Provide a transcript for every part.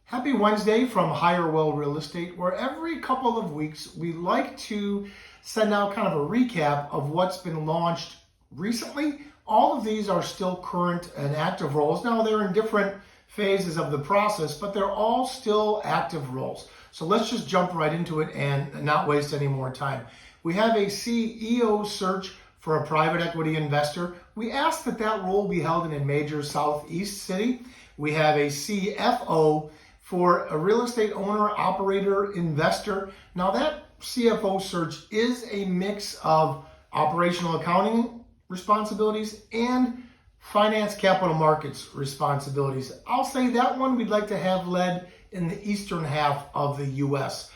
Happy Wednesday from Hirewell Real Estate, where every couple of weeks we like to send out kind of a recap of what's been launched recently. All of these are still current and active roles. Now they're in different phases of the process, but they're all still active roles. So let's just jump right into it and not waste any more time. We have a CEO search for a private equity investor. We ask that that role be held in a major southeast city. We have a CFO for a real estate owner, operator, investor. Now that CFO search is a mix of operational accounting responsibilities and finance capital markets responsibilities. I'll say that one we'd like to have led in the eastern half of the U.S.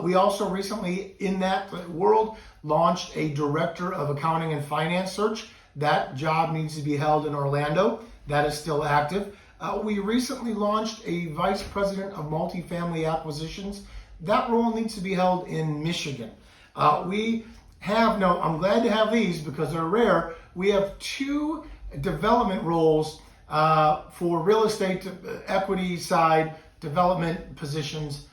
We also recently, in that world, launched a director of accounting and finance search. That job needs to be held in Orlando. That is still active. We recently launched a vice president of multifamily acquisitions. That role needs to be held in Michigan. I'm glad to have these because they're rare. We have two development roles for real estate equity side development positions.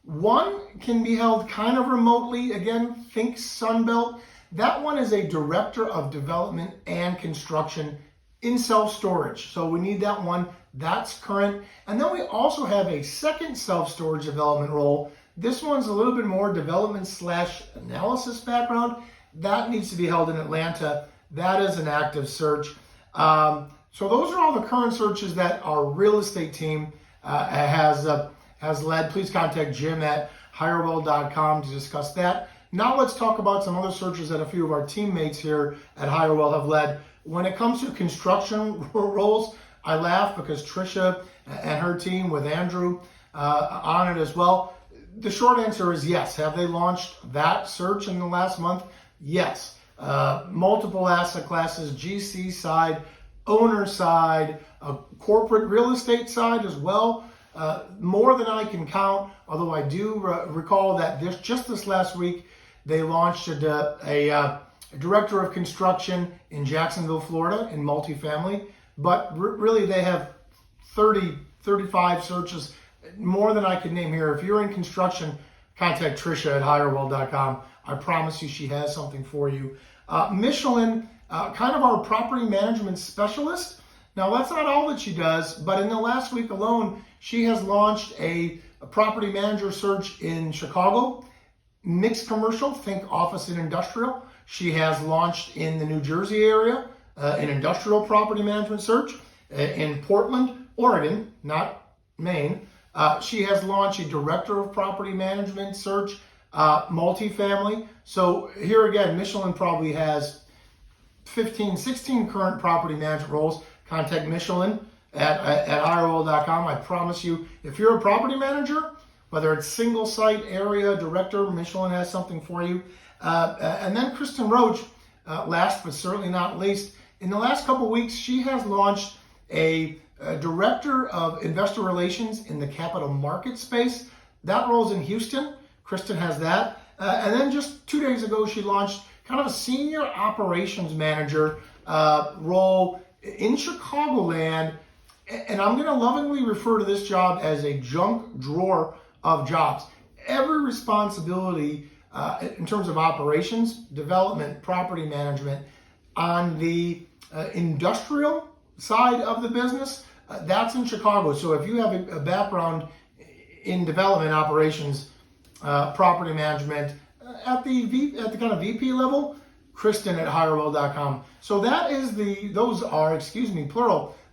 One can be held kind of remotely. Again, think Sunbelt. That one is a director of development and construction in self-storage. So we need that one. That's current. And then we also have a second self-storage development role. This one's a little bit more development / analysis background. That needs to be held in Atlanta. That is an active search. So those are all the current searches that our real estate team has led. Please contact Jim at Hirewell.com to discuss that. Now let's talk about some other searches that a few of our teammates here at Hirewell have led. When it comes to construction roles, I laugh because Trisha and her team with Andrew on it as well. The short answer is yes. Have they launched that search in the last month? Yes. Multiple asset classes, GC side, owner side, corporate real estate side as well. More than I can count, although I do recall that just this last week, they launched a director of construction in Jacksonville, Florida, in multifamily. But really, they have 35 searches, more than I could name here. If you're in construction, contact Trisha at Hirewell.com. I promise you she has something for you. Michelin, kind of our property management specialist. Now, that's not all that she does, but in the last week alone, she has launched a property manager search in Chicago, mixed commercial, think office and industrial. She has launched in the New Jersey area an industrial property management search. In Portland, Oregon, not Maine, she has launched a director of property management search, multifamily. So here again, Michelin probably has 15, 16 current property management roles. Contact Michelin at Hirewell.com. I promise you, if you're a property manager, whether it's single site, area, director, Michelin has something for you. And then Kristen Roach, last but certainly not least, in the last couple of weeks, she has launched a director of investor relations in the capital market space. That role's in Houston. Kristen has that. And then just 2 days ago, she launched kind of a senior operations manager role in Chicagoland. And I'm going to lovingly refer to this job as a junk drawer of jobs. Every responsibility in terms of operations, development, property management, on the industrial side of the business, that's in Chicago. So if you have a background in development operations, property management, at the kind of VP level, Kristen at Hirewell.com. So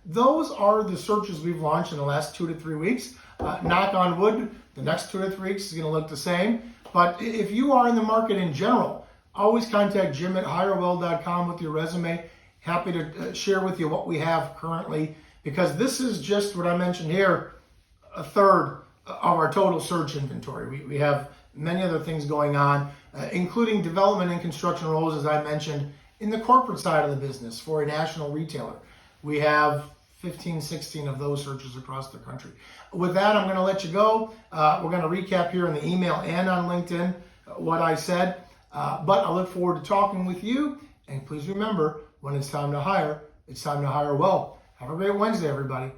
those are the searches we've launched in the last 2 to 3 weeks. Knock on wood, the next 2 to 3 weeks is going to look the same. But if you are in the market in general, always contact Jim at Hirewell.com with your resume. Happy to share with you what we have currently, because this is just what I mentioned here, a third of our total search inventory. We have many other things going on, including development and construction roles, as I mentioned, in the corporate side of the business for a national retailer. We have 15, 16 of those searches across the country. With that, I'm going to let you go. We're going to recap here in the email and on LinkedIn what I said. But I look forward to talking with you. And please remember, when it's time to hire, it's time to hire well. Have a great Wednesday, everybody.